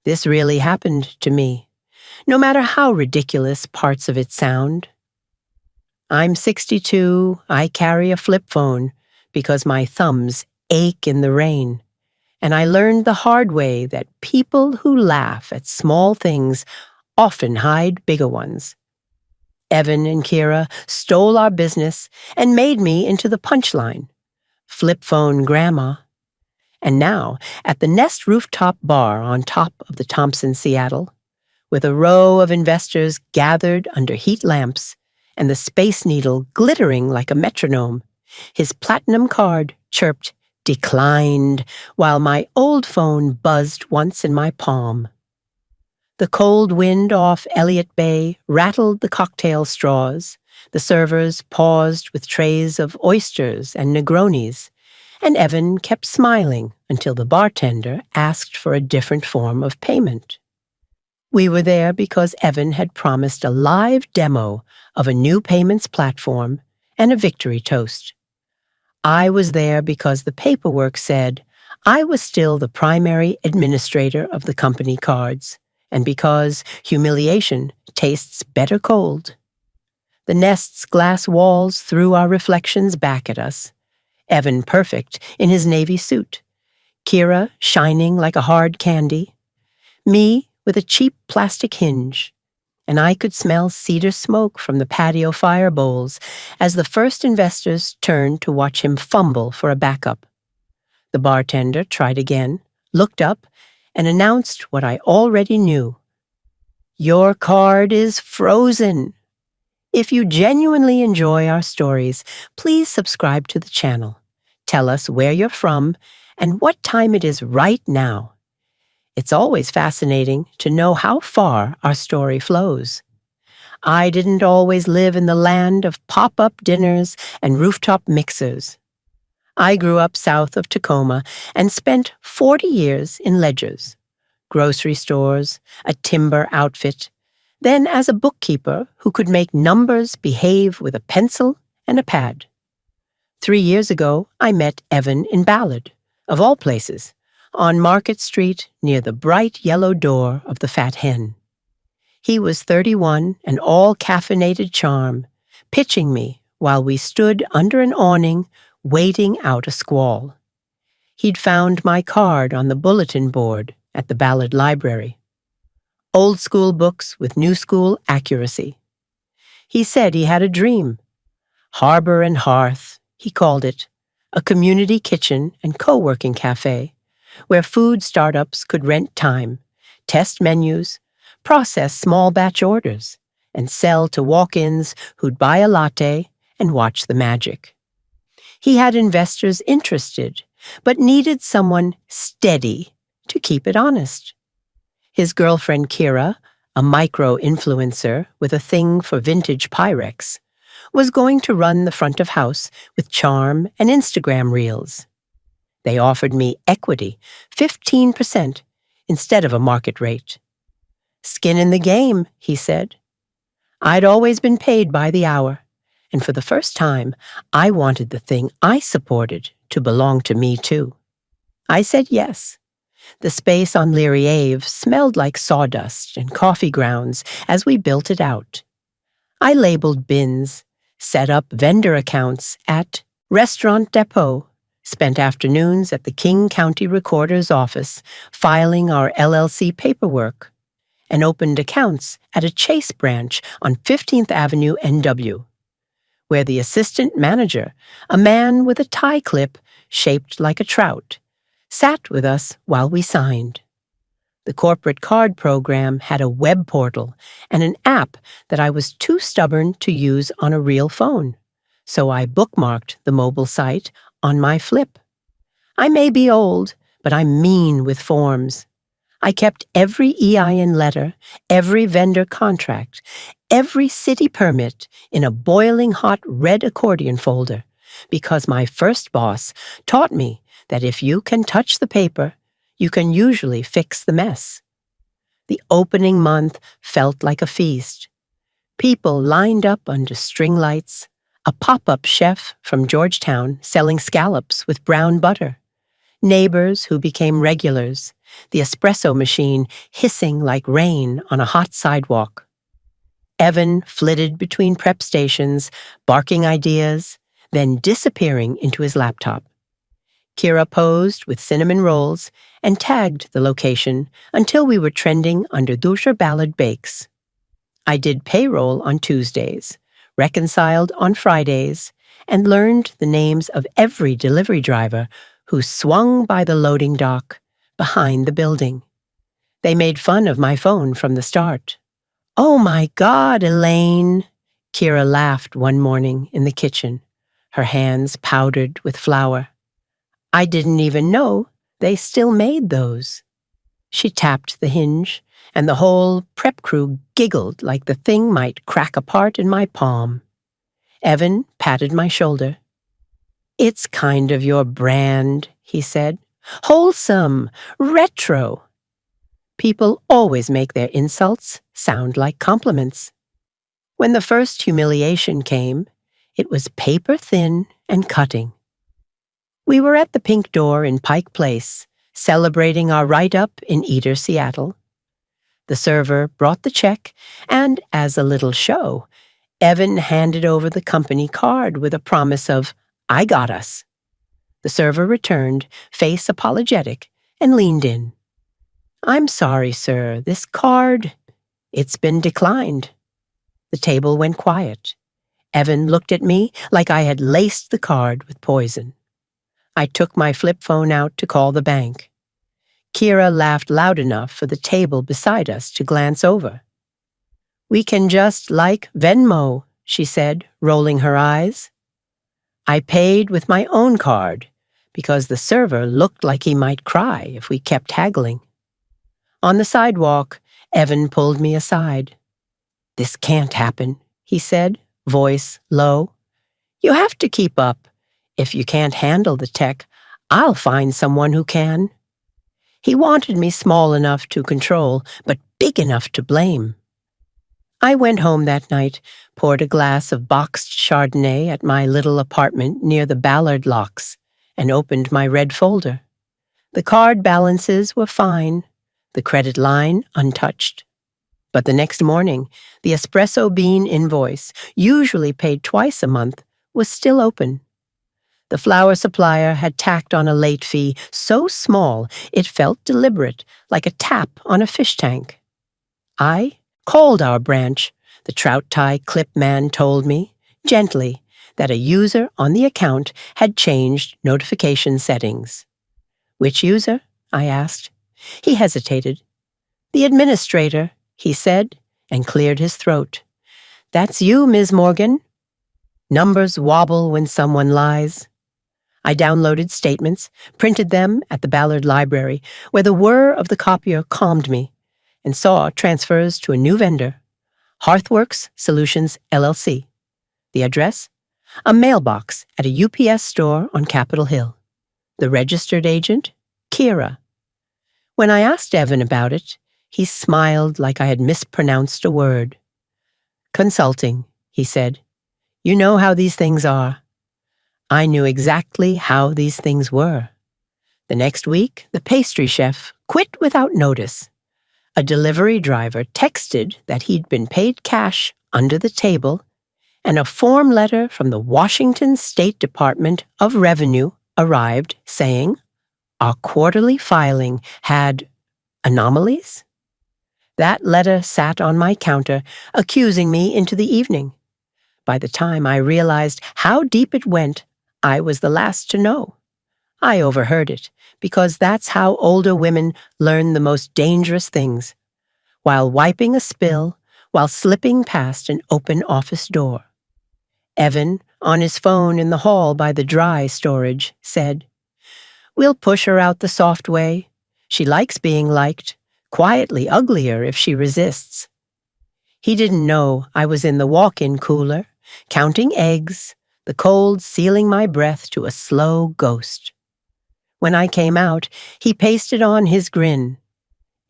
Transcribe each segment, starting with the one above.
This really happened to me, no matter how ridiculous parts of it sound. I'm 62, I carry a flip phone because my thumbs ache in the rain, and I learned the hard way that people who laugh at small things often hide bigger ones. Evan and Kira stole our business and made me into the punchline, flip phone grandma. And now, at the Nest Rooftop bar on top of the Thompson Seattle, with a row of investors gathered under heat lamps and the Space Needle glittering like a metronome, his platinum card chirped "declined" while my old phone buzzed once in my palm. The cold wind off Elliott Bay rattled the cocktail straws, the servers paused with trays of oysters and Negronis, and Evan kept smiling until the bartender asked for a different form of payment. We were there because Evan had promised a live demo of a new payments platform and a victory toast. I was there because the paperwork said I was still the primary administrator of the company cards, and because humiliation tastes better cold. The Nest's glass walls threw our reflections back at us. Evan perfect in his navy suit, Kira shining like a hard candy, me with a cheap plastic hinge, and I could smell cedar smoke from the patio fire bowls as the first investors turned to watch him fumble for a backup. The bartender tried again, looked up, and announced what I already knew. Your card is frozen. If you genuinely enjoy our stories, please subscribe to the channel. Tell us where you're from and what time it is right now. It's always fascinating to know how far our story flows. I didn't always live in the land of pop-up dinners and rooftop mixers. I grew up south of Tacoma and spent 40 years in ledgers, grocery stores, a timber outfit, then as a bookkeeper who could make numbers behave with a pencil and a pad. 3 years ago, I met Evan in Ballard, of all places, on Market Street near the bright yellow door of the Fat Hen. He was 31 and all caffeinated charm, pitching me while we stood under an awning waiting out a squall. He'd found my card on the bulletin board at the Ballard Library. Old school books with new school accuracy. He said he had a dream. Harbor and Hearth, he called it, a community kitchen and co-working cafe where food startups could rent time, test menus, process small batch orders, and sell to walk-ins who'd buy a latte and watch the magic. He had investors interested, but needed someone steady to keep it honest. His girlfriend Kira, a micro-influencer with a thing for vintage Pyrex, was going to run the front of house with charm and Instagram reels. They offered me equity, 15%, instead of a market rate. Skin in the game, he said. I'd always been paid by the hour, and for the first time, I wanted the thing I supported to belong to me too. I said yes. The space on Leary Ave smelled like sawdust and coffee grounds as we built it out. I labeled bins, set up vendor accounts at Restaurant Depot, spent afternoons at the King County Recorder's office filing our LLC paperwork, and opened accounts at a Chase branch on 15th Avenue NW, where the assistant manager, a man with a tie clip shaped like a trout, sat with us while we signed. The corporate card program had a web portal and an app that I was too stubborn to use on a real phone, so I bookmarked the mobile site on my flip. I may be old, but I'm mean with forms. I kept every EIN letter, every vendor contract, every city permit in a boiling hot red accordion folder, because my first boss taught me that if you can touch the paper, you can usually fix the mess. The opening month felt like a feast. People lined up under string lights, a pop-up chef from Georgetown selling scallops with brown butter, Neighbors who became regulars, the espresso machine hissing like rain on a hot sidewalk. Evan flitted between prep stations, barking ideas, then disappearing into his laptop. Kira posed with cinnamon rolls and tagged the location until we were trending under Dusher Ballard Bakes. I did payroll on Tuesdays, reconciled on Fridays, and learned the names of every delivery driver who swung by the loading dock behind the building. They made fun of my phone from the start. "Oh my God, Elaine!" Kira laughed one morning in the kitchen, her hands powdered with flour. "I didn't even know they still made those." She tapped the hinge, and the whole prep crew giggled like the thing might crack apart in my palm. Evan patted my shoulder. "It's kind of your brand," he said. "Wholesome, retro." People always make their insults sound like compliments. When the first humiliation came, it was paper thin and cutting. We were at the Pink Door in Pike Place, celebrating our write-up in Eder, Seattle. The server brought the check, and as a little show, Evan handed over the company card with a promise of, "I got us." The server returned, face apologetic, and leaned in. "I'm sorry, sir, this card, it's been declined." The table went quiet. Evan looked at me like I had laced the card with poison. I took my flip phone out to call the bank. Kira laughed loud enough for the table beside us to glance over. "We can just, Venmo," she said, rolling her eyes. I paid with my own card because the server looked like he might cry if we kept haggling. On the sidewalk, Evan pulled me aside. "This can't happen," he said, voice low. "You have to keep up. If you can't handle the tech, I'll find someone who can." He wanted me small enough to control, but big enough to blame. I went home that night, poured a glass of boxed Chardonnay at my little apartment near the Ballard Locks, and opened my red folder. The card balances were fine, the credit line untouched. But the next morning, the espresso bean invoice, usually paid twice a month, was still open. The flour supplier had tacked on a late fee so small it felt deliberate, like a tap on a fish tank. I called our branch. The trout tie clip man told me, gently, that a user on the account had changed notification settings. "Which user?" I asked. He hesitated. "The administrator," he said, and cleared his throat. "That's you, Ms. Morgan." Numbers wobble when someone lies. I downloaded statements, printed them at the Ballard Library, where the whir of the copier calmed me, and saw transfers to a new vendor, Hearthworks Solutions, LLC. The address? A mailbox at a UPS store on Capitol Hill. The registered agent? Kira. When I asked Evan about it, he smiled like I had mispronounced a word. "Consulting," he said. "You know how these things are." I knew exactly how these things were. The next week, the pastry chef quit without notice. A delivery driver texted that he'd been paid cash under the table, and a form letter from the Washington State Department of Revenue arrived saying our quarterly filing had anomalies. That letter sat on my counter, accusing me into the evening. By the time I realized how deep it went, I was the last to know. I overheard it, because that's how older women learn the most dangerous things, while wiping a spill, while slipping past an open office door. Evan, on his phone in the hall by the dry storage, said, "We'll push her out the soft way. She likes being liked, quietly uglier if she resists." He didn't know I was in the walk-in cooler, counting eggs, the cold sealing my breath to a slow ghost. When I came out, he pasted on his grin.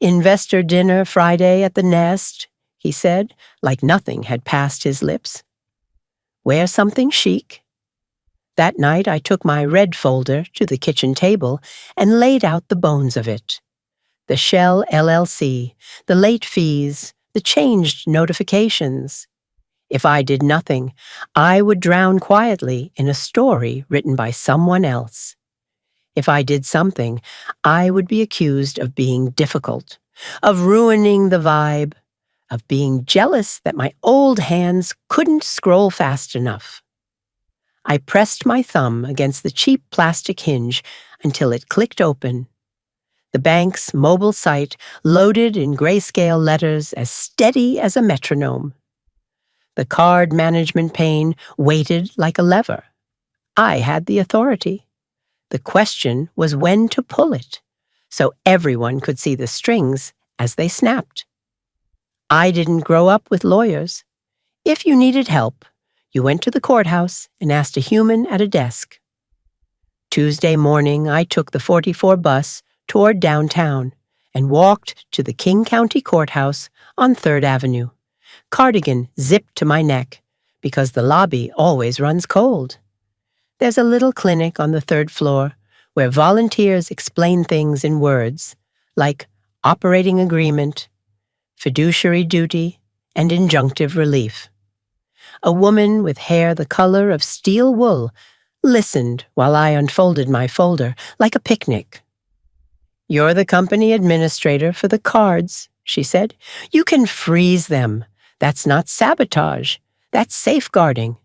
"Investor dinner Friday at the Nest," he said, like nothing had passed his lips. "Wear something chic." That night I took my red folder to the kitchen table and laid out the bones of it. The Shell LLC, the late fees, the changed notifications. If I did nothing, I would drown quietly in a story written by someone else. If I did something, I would be accused of being difficult, of ruining the vibe, of being jealous that my old hands couldn't scroll fast enough. I pressed my thumb against the cheap plastic hinge until it clicked open. The bank's mobile site loaded in grayscale letters as steady as a metronome. The card management pane waited like a lever. I had the authority. The question was when to pull it, so everyone could see the strings as they snapped. I didn't grow up with lawyers. If you needed help, you went to the courthouse and asked a human at a desk. Tuesday morning, I took the 44 bus toward downtown and walked to the King County Courthouse on 3rd Avenue. Cardigan zipped to my neck because the lobby always runs cold. There's a little clinic on the 3rd floor where volunteers explain things in words like operating agreement, fiduciary duty, and injunctive relief. A woman with hair the color of steel wool listened while I unfolded my folder like a picnic. "You're the company administrator for the cards," she said. "You can freeze them. That's not sabotage. That's safeguarding."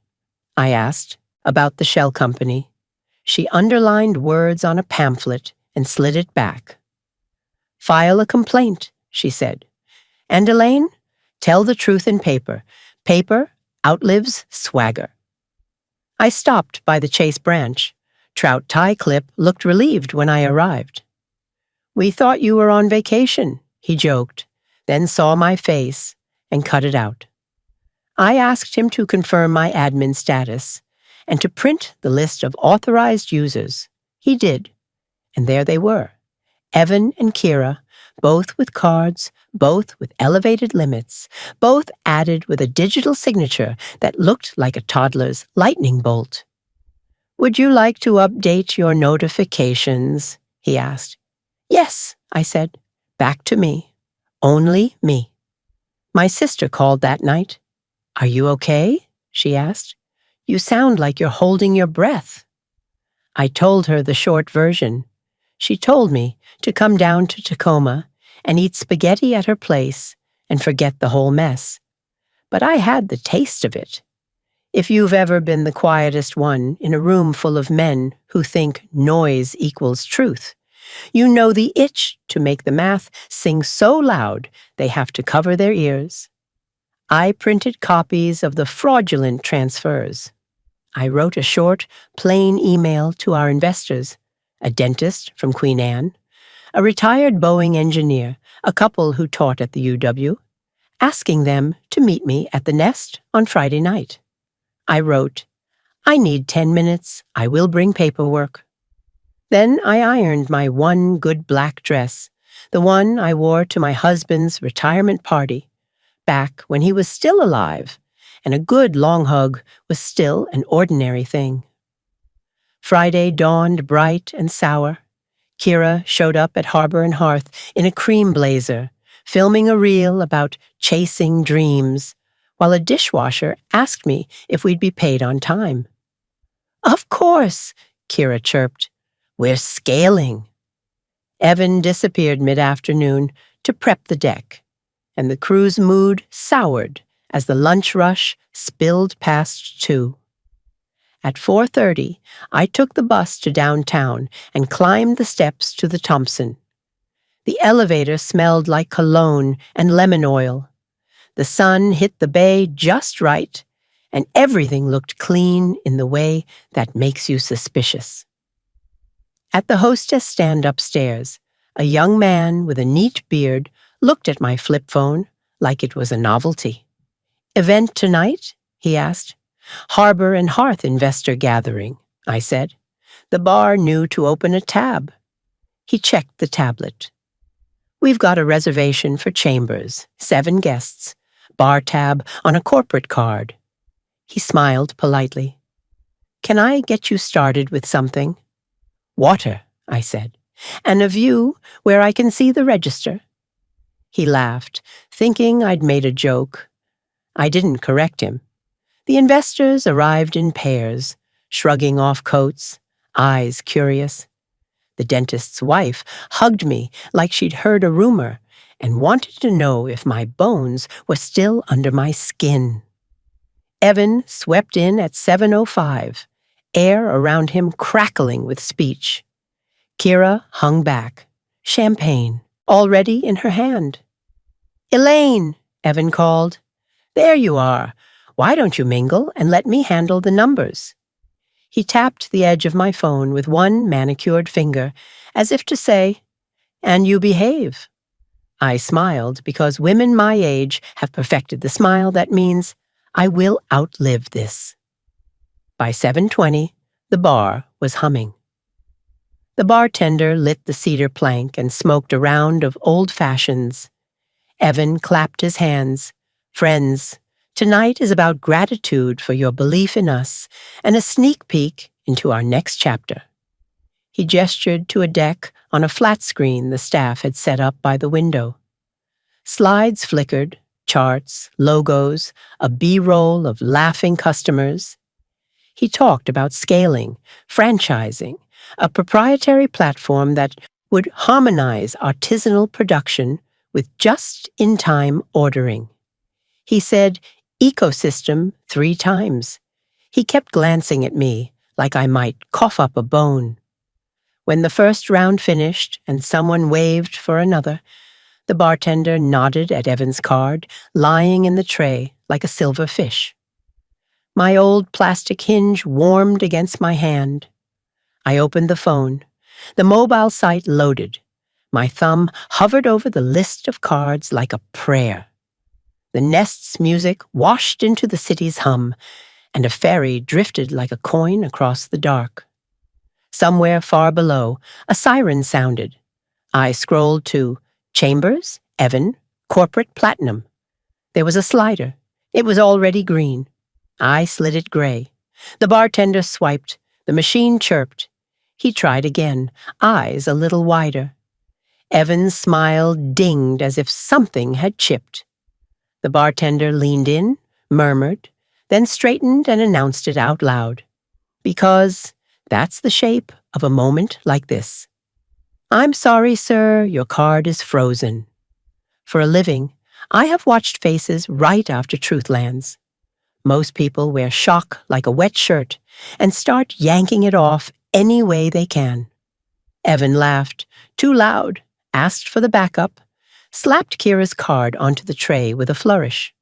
I asked about the shell company. She underlined words on a pamphlet and slid it back. "File a complaint," she said. "And Elaine, tell the truth in paper. Paper outlives swagger." I stopped by the Chase branch. Trout Tie Clip looked relieved when I arrived. "We thought you were on vacation," he joked, then saw my face and cut it out. I asked him to confirm my admin status and to print the list of authorized users. He did, and there they were, Evan and Kira, both with cards, both with elevated limits, both added with a digital signature that looked like a toddler's lightning bolt. "Would you like to update your notifications?" he asked. "Yes," I said. "Back to me. Only me." My sister called that night. "Are you okay?" she asked. "You sound like you're holding your breath." I told her the short version. She told me to come down to Tacoma and eat spaghetti at her place and forget the whole mess. But I had the taste of it. If you've ever been the quietest one in a room full of men who think noise equals truth, you know the itch to make the math sing so loud they have to cover their ears. I printed copies of the fraudulent transfers. I wrote a short, plain email to our investors, a dentist from Queen Anne, a retired Boeing engineer, a couple who taught at the UW, asking them to meet me at the Nest on Friday night. I wrote, "I need 10 minutes. I will bring paperwork." Then I ironed my one good black dress, the one I wore to my husband's retirement party, back when he was still alive, and a good long hug was still an ordinary thing. Friday dawned bright and sour. Kira showed up at Harbor and Hearth in a cream blazer, filming a reel about chasing dreams, while a dishwasher asked me if we'd be paid on time. "Of course," Kira chirped. "We're scaling." Evan disappeared mid-afternoon to prep the deck, and the crew's mood soured as the lunch rush spilled past 2. At 4:30, I took the bus to downtown and climbed the steps to the Thompson. The elevator smelled like cologne and lemon oil. The sun hit the bay just right, and everything looked clean in the way that makes you suspicious. At the hostess stand upstairs, a young man with a neat beard looked at my flip phone like it was a novelty. "Event tonight?" he asked. "Harbor and Hearth investor gathering," I said. The bar knew to open a tab. He checked the tablet. "We've got a reservation for chambers, 7 guests, bar tab on a corporate card." He smiled politely. Can I get you started with something? Water, I said, and a view where I can see the register. He laughed, thinking I'd made a joke. I didn't correct him. The investors arrived in pairs, shrugging off coats, eyes curious. The dentist's wife hugged me like she'd heard a rumor and wanted to know if my bones were still under my skin. Evan swept in at 7:05, air around him crackling with speech. Kira hung back, champagne already in her hand. "Elaine," Evan called. "There you are. Why don't you mingle and let me handle the numbers?" He tapped the edge of my phone with one manicured finger, as if to say, "And you behave." I smiled because women my age have perfected the smile that means, "I will outlive this." By 7:20, the bar was humming. The bartender lit the cedar plank and smoked a round of old fashions. Evan clapped his hands. "Friends, tonight is about gratitude for your belief in us and a sneak peek into our next chapter." He gestured to a deck on a flat screen the staff had set up by the window. Slides flickered, charts, logos, a B-roll of laughing customers. He talked about scaling, franchising, a proprietary platform that would harmonize artisanal production with just-in-time ordering. He said ecosystem 3 times. He kept glancing at me like I might cough up a bone. When the first round finished and someone waved for another, the bartender nodded at Evan's card, lying in the tray like a silver fish. My old plastic hinge warmed against my hand. I opened the phone. The mobile site loaded. My thumb hovered over the list of cards like a prayer. The Nest's music washed into the city's hum, and a ferry drifted like a coin across the dark. Somewhere far below, a siren sounded. I scrolled to Chambers, Evan, Corporate Platinum. There was a slider. It was already green. I slid it gray. The bartender swiped. The machine chirped. He tried again, eyes a little wider. Evan's smile dinged as if something had chipped. The bartender leaned in, murmured, then straightened and announced it out loud. Because that's the shape of a moment like this. "I'm sorry, sir, your card is frozen." For a living, I have watched faces right after truth lands. Most people wear shock like a wet shirt and start yanking it off any way they can. Evan laughed, too loud, asked for the backup, slapped Kira's card onto the tray with a flourish.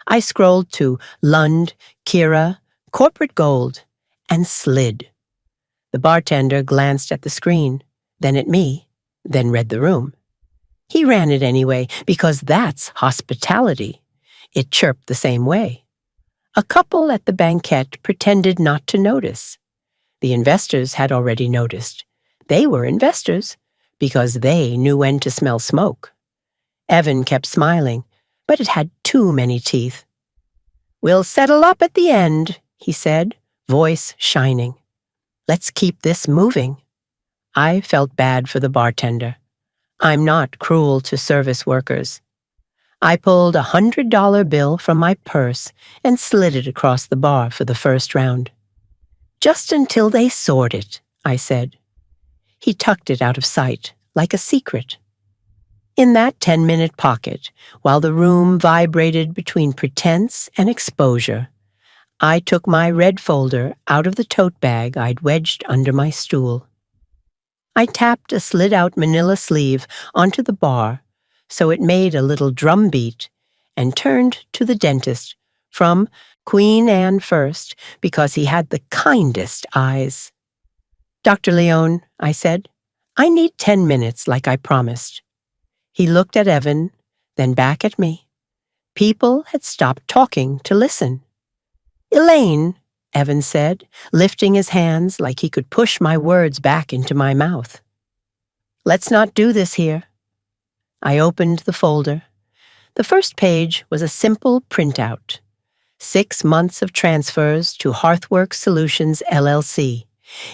I scrolled to Lund, Kira, Corporate Gold, and slid. The bartender glanced at the screen, then at me, then read the room. He ran it anyway, because that's hospitality. It chirped the same way. A couple at the banquette pretended not to notice. The investors had already noticed. They were investors, because they knew when to smell smoke. Evan kept smiling, but it had too many teeth. "We'll settle up at the end," he said, voice shining. "Let's keep this moving." I felt bad for the bartender. I'm not cruel to service workers. I pulled a $100 bill from my purse and slid it across the bar for the first round. "Just until they sort it," I said. He tucked it out of sight, like a secret. In that 10-minute pocket, while the room vibrated between pretense and exposure, I took my red folder out of the tote bag I'd wedged under my stool. I tapped a slid-out manila sleeve onto the bar so it made a little drum beat and turned to the dentist from Queen Anne first because he had the kindest eyes. "Dr. Leone," I said, "I need 10 minutes like I promised." He looked at Evan, then back at me. People had stopped talking to listen. "Elaine," Evan said, lifting his hands like he could push my words back into my mouth. "Let's not do this here." I opened the folder. The first page was a simple printout. 6 months of transfers to Hearthworks Solutions LLC,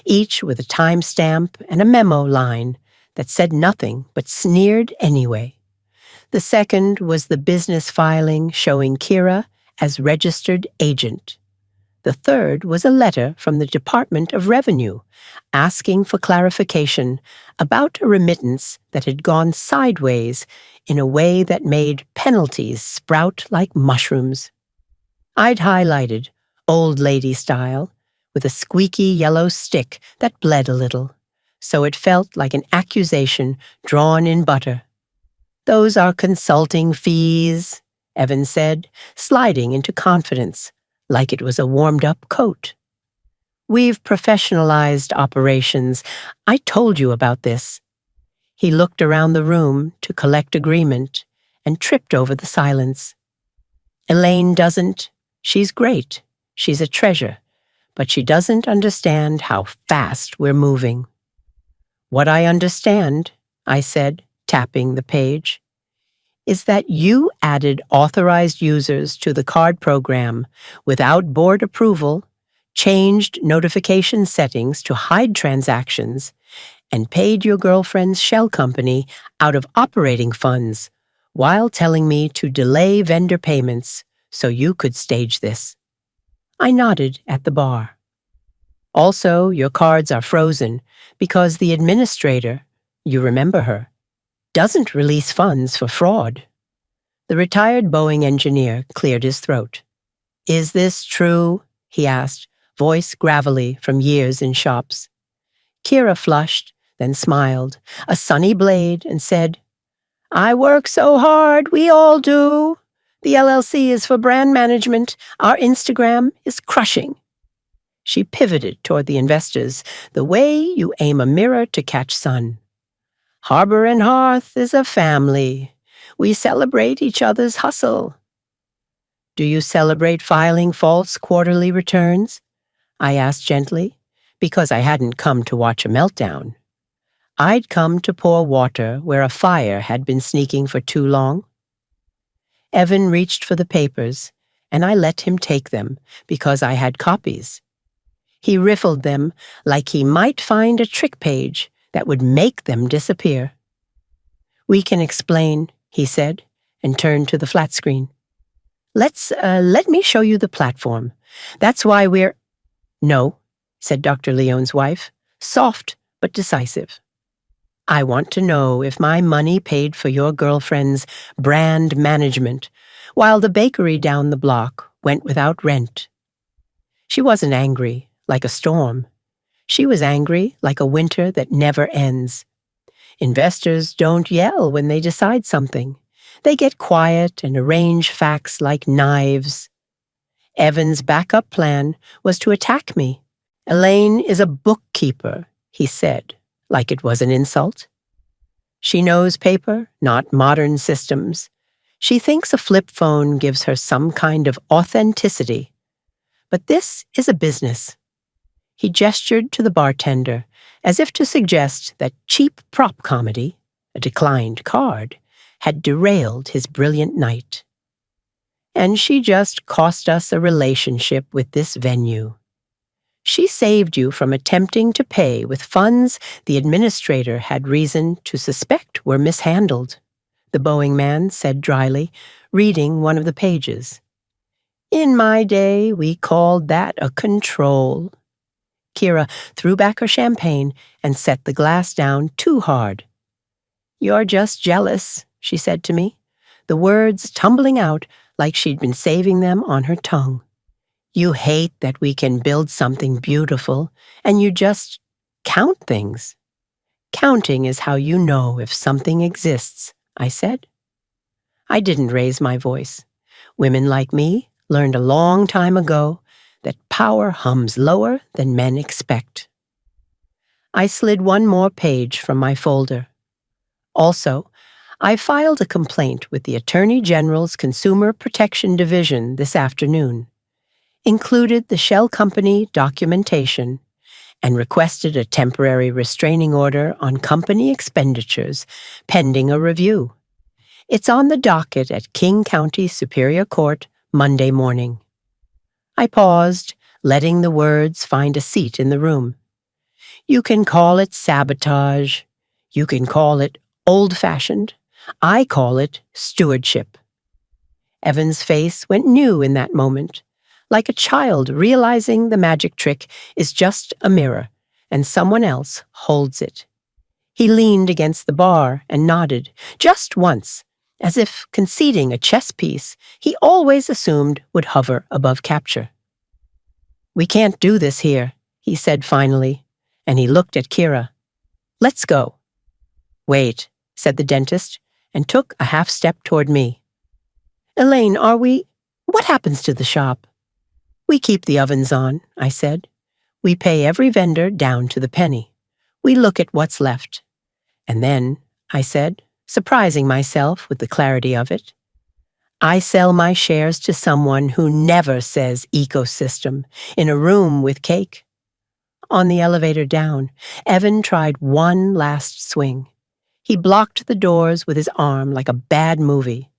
each with a timestamp and a memo line that said nothing but sneered anyway. The second was the business filing showing Kira as registered agent. The third was a letter from the Department of Revenue asking for clarification about a remittance that had gone sideways in a way that made penalties sprout like mushrooms. I'd highlighted, old lady style, with a squeaky yellow stick that bled a little, so it felt like an accusation drawn in butter. "Those are consulting fees," Evan said, sliding into confidence, like it was a warmed-up coat. "We've professionalized operations. I told you about this." He looked around the room to collect agreement and tripped over the silence. "Elaine doesn't. She's great. She's a treasure. But she doesn't understand how fast we're moving." "What I understand," I said, tapping the page, "is that you added authorized users to the card program without board approval, changed notification settings to hide transactions, and paid your girlfriend's shell company out of operating funds while telling me to delay vendor payments so you could stage this." I nodded at the bar. "Also, your cards are frozen because the administrator, you remember her, doesn't release funds for fraud." The retired Boeing engineer cleared his throat. "Is this true?" he asked, voice gravelly from years in shops. Kira flushed, then smiled, a sunny blade, and said, "I work so hard, we all do. The LLC is for brand management. Our Instagram is crushing." She pivoted toward the investors, the way you aim a mirror to catch sun. "Harbor and Hearth is a family. We celebrate each other's hustle." "Do you celebrate filing false quarterly returns?" I asked gently, because I hadn't come to watch a meltdown. I'd come to pour water where a fire had been sneaking for too long. Evan reached for the papers, and I let him take them because I had copies. He riffled them like he might find a trick page that would make them disappear. "We can explain," he said, and turned to the flat screen. Let me show you the platform. That's why we're—" "No," said Dr. Leone's wife, soft but decisive. "I want to know if my money paid for your girlfriend's brand management, while the bakery down the block went without rent." She wasn't angry, like a storm. She was angry like a winter that never ends. Investors don't yell when they decide something. They get quiet and arrange facts like knives. Evan's backup plan was to attack me. "Elaine is a bookkeeper," he said, like it was an insult. "She knows paper, not modern systems. She thinks a flip phone gives her some kind of authenticity. But this is a business." He gestured to the bartender, as if to suggest that cheap prop comedy, a declined card, had derailed his brilliant night. "And she just cost us a relationship with this venue. She saved you from attempting to pay with funds the administrator had reason to suspect were mishandled," the Boeing man said dryly, reading one of the pages. "In my day, we called that a control." Kira threw back her champagne and set the glass down too hard. "You're just jealous," she said to me, the words tumbling out like she'd been saving them on her tongue. "You hate that we can build something beautiful, and you just count things." "Counting is how you know if something exists," I said. I didn't raise my voice. Women like me learned a long time ago that power hums lower than men expect. I slid one more page from my folder. "Also, I filed a complaint with the Attorney General's Consumer Protection Division this afternoon, included the shell company documentation, and requested a temporary restraining order on company expenditures pending a review. It's on the docket at King County Superior Court Monday morning." I paused, letting the words find a seat in the room. You can call it sabotage. You can call it old-fashioned. I call it stewardship. Evan's face went new in that moment, like a child realizing the magic trick is just a mirror and someone else holds it. He leaned against the bar and nodded, just once, as if conceding a chess piece he always assumed would hover above capture. We can't do this here, he said finally, and he looked at Kira. Let's go. Wait, said the dentist, and took a half step toward me. Elaine, what happens to the shop? We keep the ovens on, I said. We pay every vendor down to the penny. We look at what's left. And then, I said, surprising myself with the clarity of it, I sell my shares to someone who never says ecosystem in a room with cake. On the elevator down, Evan tried one last swing. He blocked the doors with his arm like a bad movie.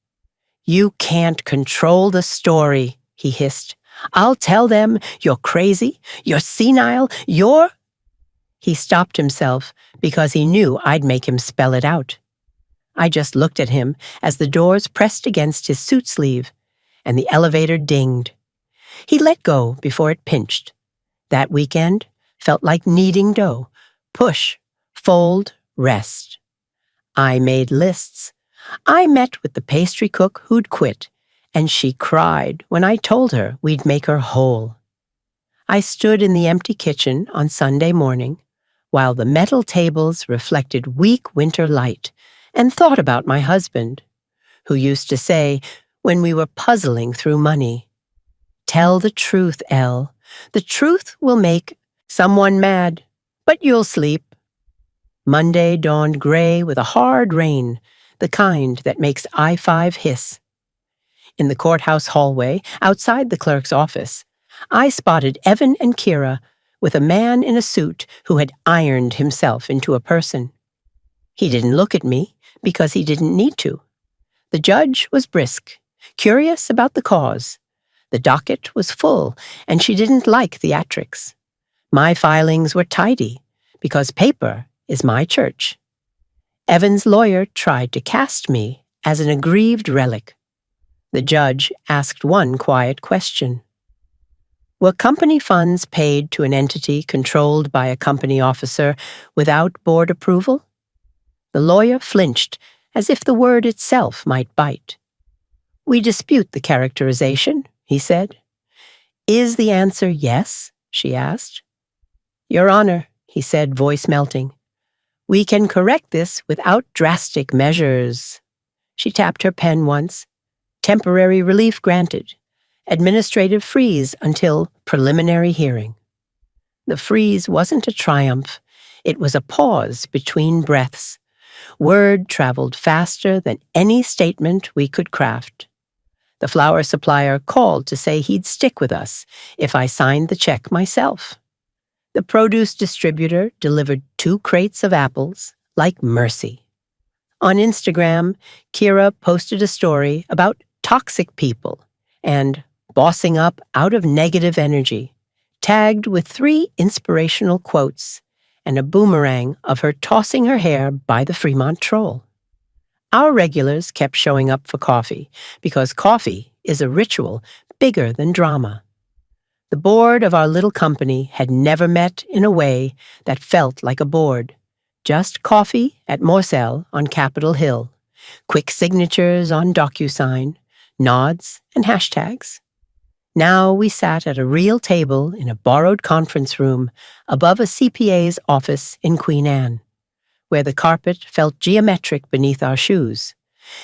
You can't control the story, he hissed. I'll tell them you're crazy, you're senile, you're... He stopped himself because he knew I'd make him spell it out. I just looked at him as the doors pressed against his suit sleeve, and the elevator dinged. He let go before it pinched. That weekend felt like kneading dough. Push, fold, rest. I made lists. I met with the pastry cook who'd quit, and she cried when I told her we'd make her whole. I stood in the empty kitchen on Sunday morning, while the metal tables reflected weak winter light, and thought about my husband, who used to say, when we were puzzling through money, tell the truth, Elle. The truth will make someone mad, but you'll sleep. Monday dawned gray with a hard rain, the kind that makes I-5 hiss. In the courthouse hallway, outside the clerk's office, I spotted Evan and Kira with a man in a suit who had ironed himself into a person. He didn't look at me because he didn't need to. The judge was brisk, curious about the cause. The docket was full, and she didn't like theatrics. My filings were tidy because paper is my church. Evan's lawyer tried to cast me as an aggrieved relic. The judge asked one quiet question. Were company funds paid to an entity controlled by a company officer without board approval? The lawyer flinched, as if the word itself might bite. We dispute the characterization, he said. Is the answer yes? She asked. Your Honor, he said, voice melting. We can correct this without drastic measures. She tapped her pen once. Temporary relief granted. Administrative freeze until preliminary hearing. The freeze wasn't a triumph. It was a pause between breaths. Word traveled faster than any statement we could craft. The flower supplier called to say he'd stick with us if I signed the check myself. The produce distributor delivered 2 crates of apples, like mercy. On Instagram, Kira posted a story about toxic people and bossing up out of negative energy, tagged with 3 inspirational quotes and a boomerang of her tossing her hair by the Fremont Troll. Our regulars kept showing up for coffee, because coffee is a ritual bigger than drama. The board of our little company had never met in a way that felt like a board. Just coffee at Morcell on Capitol Hill, quick signatures on DocuSign, nods and hashtags. Now we sat at a real table in a borrowed conference room above a CPA's office in Queen Anne, where the carpet felt geometric beneath our shoes,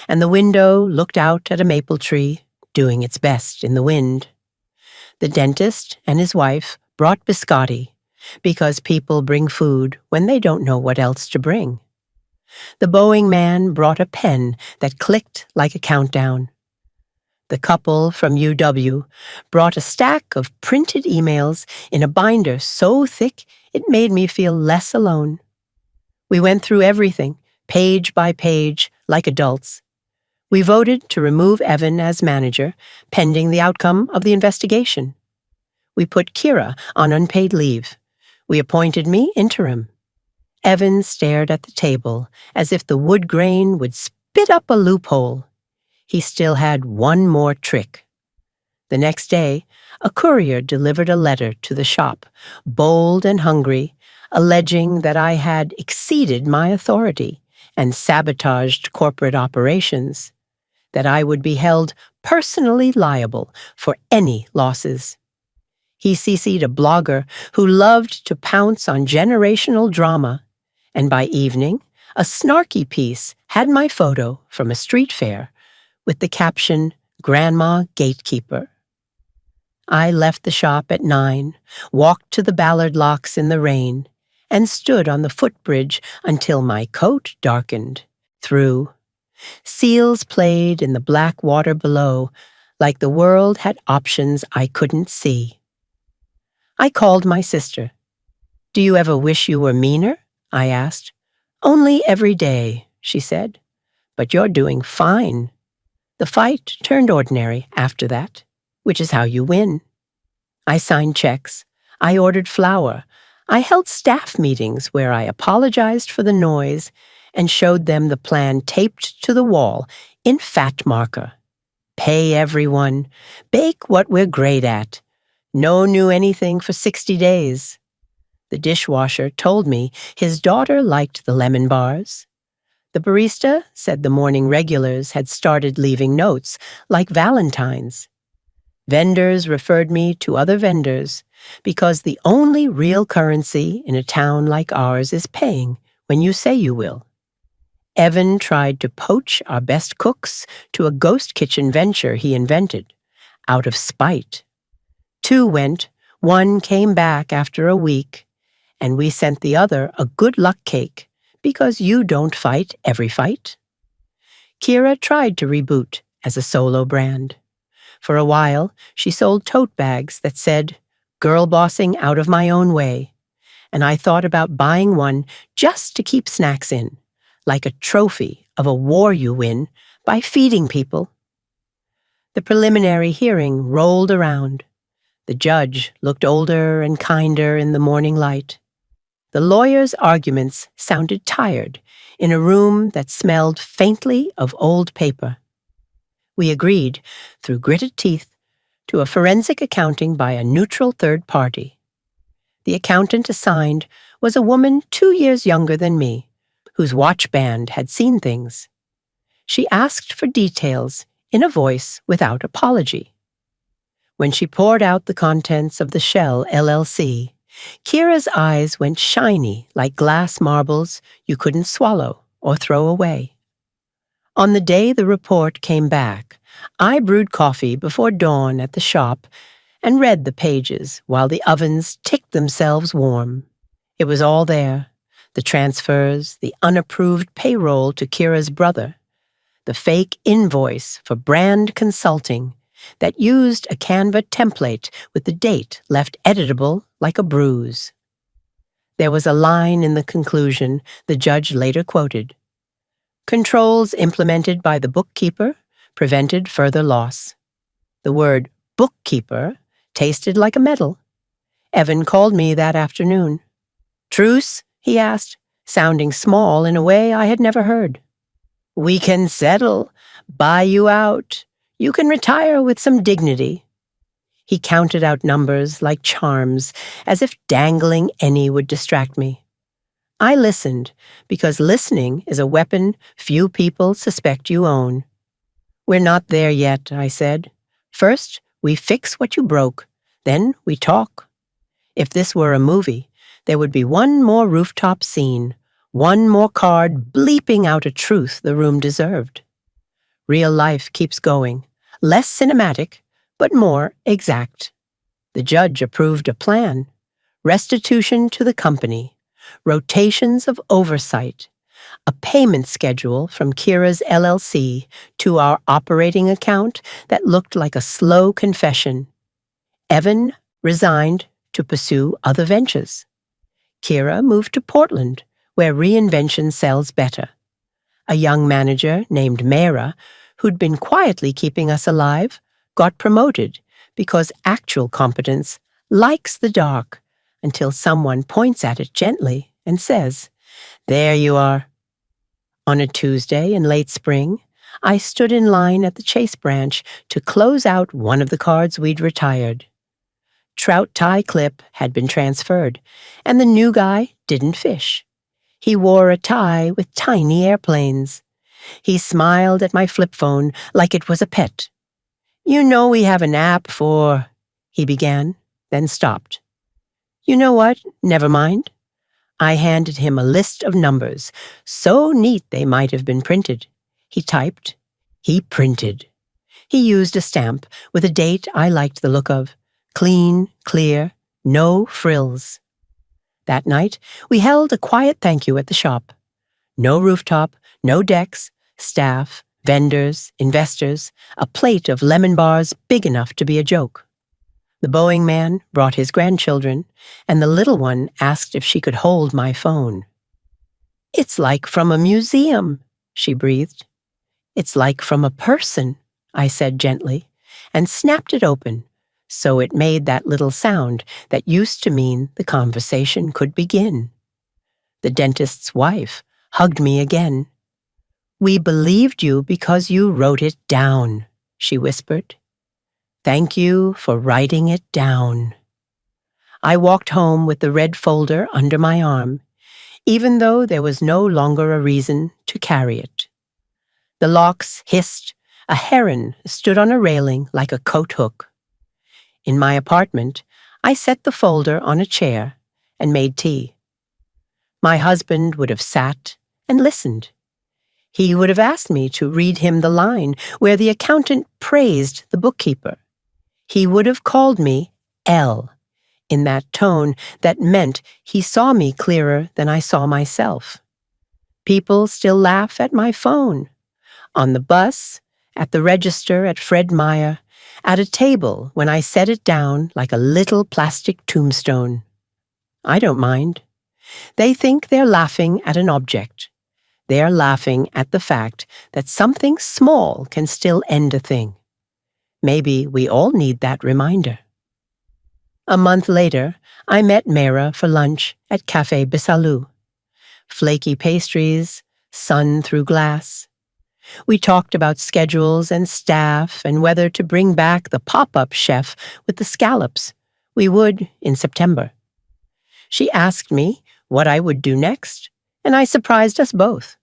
and the window looked out at a maple tree, doing its best in the wind. The dentist and his wife brought biscotti, because people bring food when they don't know what else to bring. The Boeing man brought a pen that clicked like a countdown. The couple from UW brought a stack of printed emails in a binder so thick it made me feel less alone. We went through everything, page by page, like adults. We voted to remove Evan as manager, pending the outcome of the investigation. We put Kira on unpaid leave. We appointed me interim. Evan stared at the table as if the wood grain would spit up a loophole. He still had one more trick. The next day, a courier delivered a letter to the shop, bold and hungry, alleging that I had exceeded my authority and sabotaged corporate operations, that I would be held personally liable for any losses. He CC'd a blogger who loved to pounce on generational drama, and by evening, a snarky piece had my photo from a street fair with the caption, "Grandma Gatekeeper." I left the shop at 9, walked to the Ballard Locks in the rain, and stood on the footbridge until my coat darkened. Through. Seals played in the black water below, like the world had options I couldn't see. I called my sister. "Do you ever wish you were meaner?" I asked. "Only every day," she said. "But you're doing fine." The fight turned ordinary after that, which is how you win. I signed checks. I ordered flour. I held staff meetings where I apologized for the noise and showed them the plan taped to the wall in fat marker. Pay everyone. Bake what we're great at. No knew anything for 60 days. The dishwasher told me his daughter liked the lemon bars. The barista said the morning regulars had started leaving notes, like Valentine's. Vendors referred me to other vendors, because the only real currency in a town like ours is paying when you say you will. Evan tried to poach our best cooks to a ghost kitchen venture he invented, out of spite. 2 went, 1 came back after a week, and we sent the other a good luck cake, because you don't fight every fight. Kira tried to reboot as a solo brand. For a while, she sold tote bags that said, "Girl bossing out of my own way," and I thought about buying one just to keep snacks in, like a trophy of a war you win by feeding people. The preliminary hearing rolled around. The judge looked older and kinder in the morning light. The lawyers' arguments sounded tired in a room that smelled faintly of old paper. We agreed, through gritted teeth, to a forensic accounting by a neutral third party. The accountant assigned was a woman 2 years younger than me, whose watch band had seen things. She asked for details in a voice without apology. When she poured out the contents of the Shell LLC, Kira's eyes went shiny like glass marbles you couldn't swallow or throw away. On the day the report came back, I brewed coffee before dawn at the shop and read the pages while the ovens ticked themselves warm. It was all there: the transfers, the unapproved payroll to Kira's brother, the fake invoice for brand consulting that used a Canva template with the date left editable like a bruise. There was a line in the conclusion the judge later quoted: "Controls implemented by the bookkeeper prevented further loss." The word bookkeeper tasted like a medal. Evan called me that afternoon. "Truce?" he asked, sounding small in a way I had never heard. "We can settle, buy you out. You can retire with some dignity." He counted out numbers like charms, as if dangling any would distract me. I listened, because listening is a weapon few people suspect you own. "We're not there yet," I said. "First, we fix what you broke. Then we talk." If this were a movie, there would be one more rooftop scene, one more card bleeping out a truth the room deserved. Real life keeps going, less cinematic, but more exact. The judge approved a plan: restitution to the company, rotations of oversight, a payment schedule from Kira's LLC to our operating account that looked like a slow confession. Evan resigned to pursue other ventures. Kira moved to Portland, where reinvention sells better. A young manager named Mara, who'd been quietly keeping us alive, got promoted because actual competence likes the dark until someone points at it gently and says, "There you are." On a Tuesday in late spring, I stood in line at the Chase branch to close out one of the cards we'd retired. Trout tie clip had been transferred, and the new guy didn't fish. He wore a tie with tiny airplanes. He smiled at my flip phone like it was a pet. "You know we have an app for—" he began, then stopped. "You know what? Never mind." I handed him a list of numbers, so neat they might have been printed. He typed. He printed. He used a stamp with a date I liked the look of. Clean, clear, no frills. That night, we held a quiet thank you at the shop. No rooftop, no decks, staff, vendors, investors, a plate of lemon bars big enough to be a joke. The Boeing man brought his grandchildren, and the little one asked if she could hold my phone. "It's like from a museum," she breathed. "It's like from a person," I said gently, and snapped it open, so it made that little sound that used to mean the conversation could begin. The dentist's wife hugged me again. "We believed you because you wrote it down," she whispered. "Thank you for writing it down." I walked home with the red folder under my arm, even though there was no longer a reason to carry it. The locks hissed. A heron stood on a railing like a coat hook. In my apartment, I set the folder on a chair and made tea. My husband would have sat and listened. He would have asked me to read him the line where the accountant praised the bookkeeper. He would have called me L, in that tone that meant he saw me clearer than I saw myself. People still laugh at my phone. On the bus, at the register at Fred Meyer, at a table when I set it down like a little plastic tombstone. I don't mind. They think they're laughing at an object. They're laughing at the fact that something small can still end a thing. Maybe we all need that reminder. A month later, I met Mera for lunch at Café Bisalou. Flaky pastries, sun through glass. We talked about schedules and staff and whether to bring back the pop-up chef with the scallops. We would in September. She asked me what I would do next, and I surprised us both.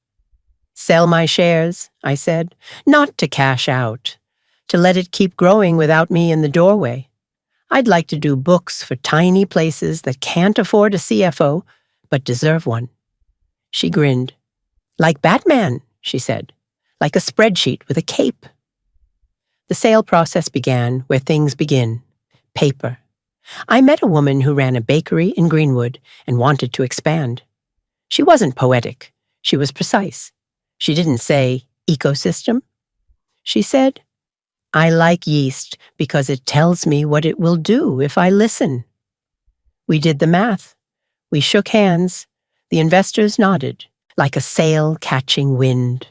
"Sell my shares," I said, "not to cash out, to let it keep growing without me in the doorway. I'd like to do books for tiny places that can't afford a CFO, but deserve one." She grinned. "Like Batman," she said, "like a spreadsheet with a cape." The sale process began where things begin. Paper. I met a woman who ran a bakery in Greenwood and wanted to expand. She wasn't poetic. She was precise. She didn't say ecosystem. She said, "I like yeast because it tells me what it will do if I listen." We did the math. We shook hands. The investors nodded, like a sail catching wind.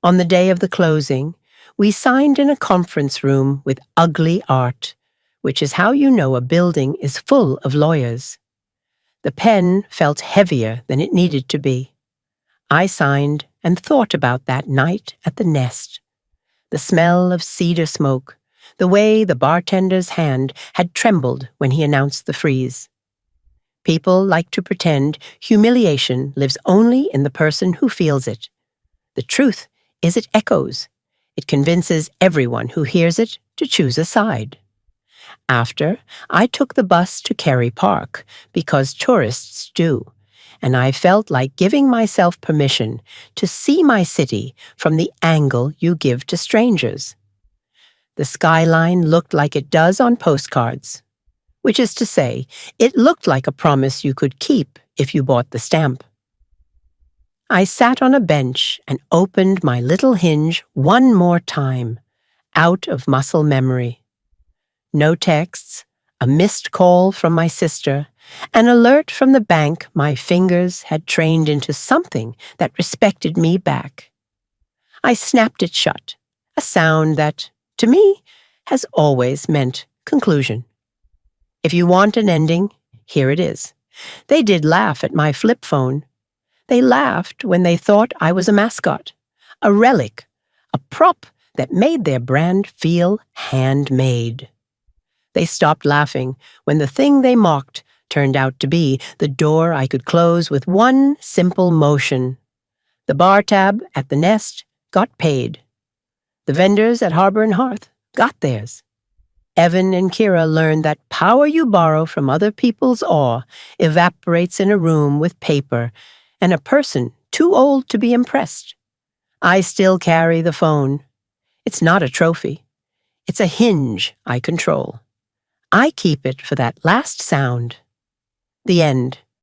On the day of the closing, we signed in a conference room with ugly art, which is how you know a building is full of lawyers. The pen felt heavier than it needed to be. I signed and thought about that night at the Nest. The smell of cedar smoke, the way the bartender's hand had trembled when he announced the freeze. People like to pretend humiliation lives only in the person who feels it. The truth is it echoes. It convinces everyone who hears it to choose a side. After, I took the bus to Kerry Park, because tourists do, and I felt like giving myself permission to see my city from the angle you give to strangers. The skyline looked like it does on postcards, which is to say, it looked like a promise you could keep if you bought the stamp. I sat on a bench and opened my little hinge one more time, out of muscle memory. No texts, a missed call from my sister, an alert from the bank my fingers had trained into something that respected me back. I snapped it shut, a sound that, to me, has always meant conclusion. If you want an ending, here it is. They did laugh at my flip phone. They laughed when they thought I was a mascot, a relic, a prop that made their brand feel handmade. They stopped laughing when the thing they mocked turned out to be the door I could close with one simple motion. The bar tab at the Nest got paid. The vendors at Harbor and Hearth got theirs. Evan and Kira learned that power you borrow from other people's awe evaporates in a room with paper and a person too old to be impressed. I still carry the phone. It's not a trophy. It's a hinge I control. I keep it for that last sound. The end.